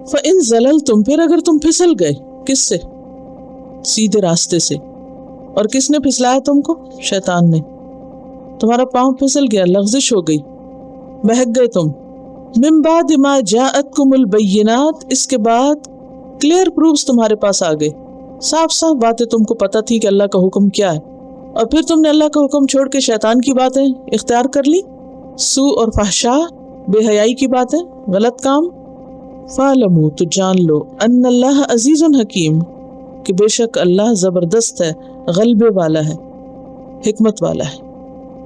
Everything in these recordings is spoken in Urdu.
فَإِن زَلَلْتُمْ پھر اگر تم پھسل گئے، کس سے؟ سیدھے راستے سے. اور کس نے پھسلایا تم کو؟ شیطان نے. تمہارا پاؤں پھسل گیا، لغزش ہو گئی، بہک گئے تم. من بعد ما جاءتکم البینات، اس کے بعد کلیئر پروفز تمہارے پاس آ گئے، صاف صاف باتیں تم کو پتہ تھی کہ اللہ کا حکم کیا ہے، اور پھر تم نے اللہ کا حکم چھوڑ کے شیطان کی باتیں اختیار کر لی، سوء اور فحشاء، بے حیائی کی باتیں، غلط کام. فَاعْلَمُوا، تو جان لو، ان اللہ عزیز حکیم، کہ بے شک اللہ زبردست ہے، غلبے والا ہے، حکمت والا ہے.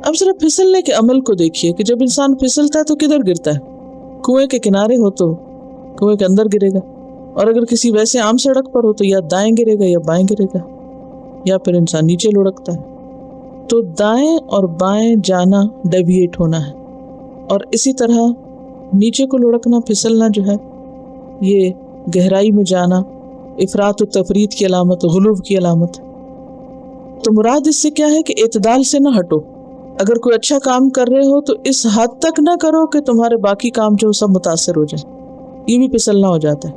اب ذرا پھسلنے کے عمل کو دیکھیے کہ جب انسان پھسلتا ہے تو کدھر گرتا ہے؟ کنویں کے کنارے ہو تو کنویں کے اندر گرے گا، اور اگر کسی ویسے عام سڑک پر ہو تو یا دائیں گرے گا یا بائیں گرے گا، یا پھر انسان نیچے لڑکتا ہے. تو دائیں اور بائیں جانا ڈیویٹ ہونا ہے، اور اسی طرح نیچے کو لڑکنا، پھسلنا جو ہے یہ گہرائی میں جانا، افراط و تفریط کی علامت، غلو کی علامت. تو مراد اس سے کیا ہے کہ اعتدال سے نہ ہٹو. اگر کوئی اچھا کام کر رہے ہو تو اس حد تک نہ کرو کہ تمہارے باقی کام جو سب متاثر ہو جائیں، یہ بھی پھسلنا ہو جاتا ہے.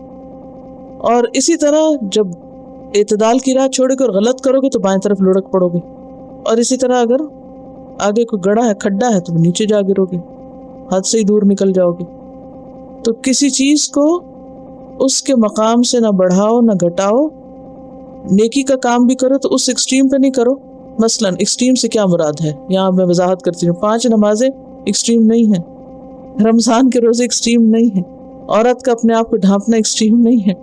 اور اسی طرح جب اعتدال کی راہ چھوڑے گے اور غلط کرو گے تو بائیں طرف لڑک پڑو گے، اور اسی طرح اگر آگے کوئی گڑھا ہے، کھڈا ہے، تو نیچے جا گرو گے، حد سے ہی دور نکل جاؤ گے. تو کسی چیز کو اس کے مقام سے نہ بڑھاؤ نہ گھٹاؤ. نیکی کا کام بھی کرو تو اس ایکسٹریم پہ نہیں کرو. مثلا ایکسٹریم سے کیا مراد ہے، یہاں میں وضاحت کرتی ہوں. 5 نمازیں ایکسٹریم نہیں ہیں، رمضان کے روزے ایکسٹریم نہیں ہیں، عورت کا اپنے آپ کو ڈھانپنا ایکسٹریم نہیں ہے.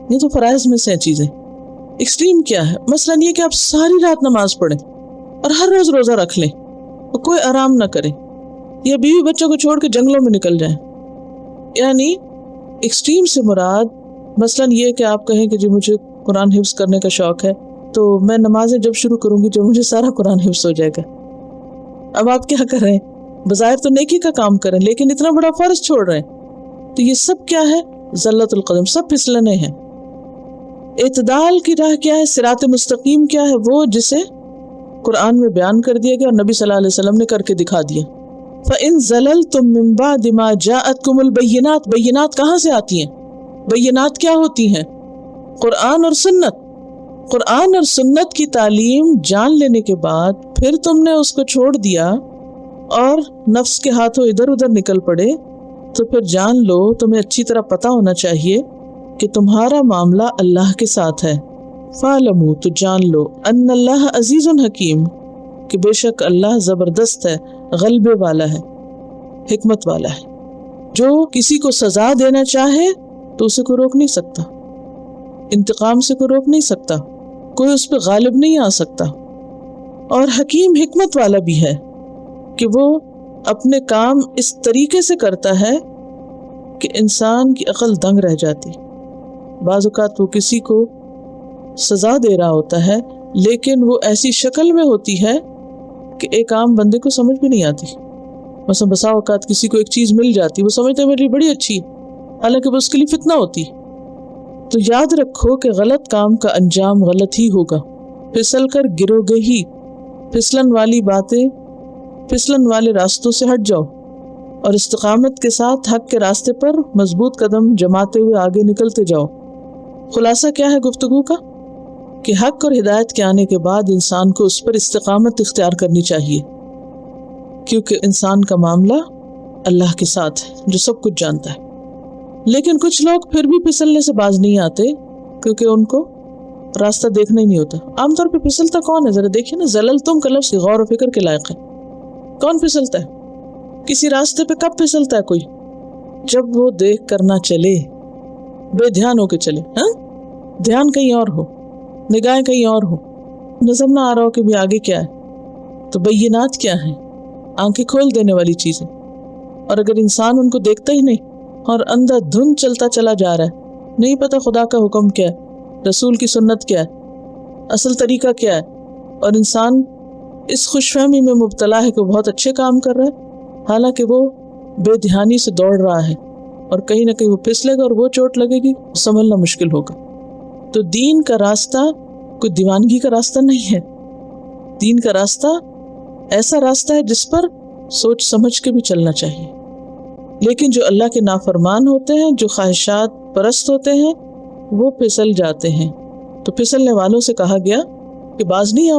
یہ تو فرائض میں سے چیزیں. ایکسٹریم کیا ہے؟ مثلا یہ کہ آپ ساری رات نماز پڑھیں اور ہر روز روزہ رکھ لیں اور کوئی آرام نہ کریں، یا بیوی بچوں کو چھوڑ کے جنگلوں میں نکل جائیں. یعنی ایکسٹریم سے مراد مثلا یہ کہ آپ کہیں کہ جی مجھے قرآن حفظ کرنے کا شوق ہے تو میں نمازیں جب شروع کروں گی جب مجھے سارا قرآن حفظ ہو جائے گا. اب آپ کیا کر رہے ہیں؟ بظاہر تو نیکی کا کام کریں لیکن اتنا بڑا فرض چھوڑ رہے ہیں. تو یہ سب کیا ہے؟ زلت القدم، سب پھسلنے ہیں. اعتدال کی راہ کیا ہے؟ صراط مستقیم کیا ہے؟ وہ جسے قرآن میں بیان کر دیا گیا اور نبی صلی اللہ علیہ وسلم نے کر کے دکھا دیا. فَإِن زَلَلْتُم مِّن بَعْدِ مَا جَاءَتْكُمُ الْبَيِّنَاتُ، بینات کہاں سے آتی ہیں؟ بینات کیا ہوتی ہیں؟ قرآن اور سنت. قرآن اور سنت کی تعلیم جان لینے کے بعد پھر تم نے اس کو چھوڑ دیا اور نفس کے ہاتھوں ادھر ادھر نکل پڑے، تو پھر جان لو، تمہیں اچھی طرح پتا ہونا چاہیے کہ تمہارا معاملہ اللہ کے ساتھ ہے. فَاعْلَمُوا، تو جان لو، ان اللہ عزیز حکیم، کہ بے شک اللہ زبردست ہے، غلبے والا ہے، حکمت والا ہے. جو کسی کو سزا دینا چاہے تو اسے کوئی روک نہیں سکتا، انتقام سے کوئی روک نہیں سکتا، کوئی اس پہ غالب نہیں آ سکتا. اور حکیم حکمت والا بھی ہے کہ وہ اپنے کام اس طریقے سے کرتا ہے کہ انسان کی عقل دنگ رہ جاتی. بعض اوقات وہ کسی کو سزا دے رہا ہوتا ہے لیکن وہ ایسی شکل میں ہوتی ہے کہ ایک عام بندے کو سمجھ بھی نہیں آتی. مثلا بسا اوقات کسی کو ایک چیز مل جاتی، وہ سمجھتے ہیں میرے لیے بڑی اچھی، حالانکہ وہ اس کے لیے فتنہ ہوتی. تو یاد رکھو کہ غلط کام کا انجام غلط ہی ہوگا. پھسل کر گرو گے ہی. پھسلن والی باتیں، پھسلن والے راستوں سے ہٹ جاؤ اور استقامت کے ساتھ حق کے راستے پر مضبوط قدم جماتے ہوئے آگے نکلتے جاؤ. خلاصہ کیا ہے گفتگو کا؟ کہ حق اور ہدایت کے آنے کے بعد انسان کو اس پر استقامت اختیار کرنی چاہیے، کیونکہ انسان کا معاملہ اللہ کے ساتھ ہے جو سب کچھ جانتا ہے. لیکن کچھ لوگ پھر بھی پھسلنے سے باز نہیں آتے کیونکہ ان کو راستہ دیکھنا ہی نہیں ہوتا. عام طور پہ پھسلتا کون ہے؟ ذرا دیکھیے نا، زللتم کا لفظ غور و فکر کے لائق ہے. کون پھسلتا ہے؟ کسی راستے پہ کب پھسلتا ہے کوئی؟ جب وہ دیکھ کر نہ چلے، بے دھیان ہو کے چلے. ہاں، دھیان کہیں اور ہو، نگاہیں کہیں اور ہو، نظر نہ آ رہا ہو کہ بھی آگے کیا ہے. تو بینات کیا ہیں؟ آنکھیں کھول دینے والی چیزیں. اور اگر انسان ان کو دیکھتا ہی نہیں اور اندھا دھند چلتا چلا جا رہا ہے، نہیں پتا خدا کا حکم کیا ہے، رسول کی سنت کیا ہے، اصل طریقہ کیا ہے، اور انسان اس خوش فہمی میں مبتلا ہے کہ وہ بہت اچھے کام کر رہا ہے، حالانکہ وہ بے دھیانی سے دوڑ رہا ہے اور کہیں نہ کہیں وہ پھسلے گا اور وہ چوٹ لگے گی، سنبھلنا مشکل ہوگا. تو دین کا راستہ کوئی دیوانگی کا راستہ نہیں ہے. دین کا راستہ ایسا راستہ ہے جس پر سوچ سمجھ کے بھی چلنا چاہیے. لیکن جو اللہ کے نافرمان ہوتے ہیں، جو خواہشات پرست ہوتے ہیں وہ پھسل جاتے ہیں، تو پھسلنے والوں سے کہا گیا کہ باز نہیں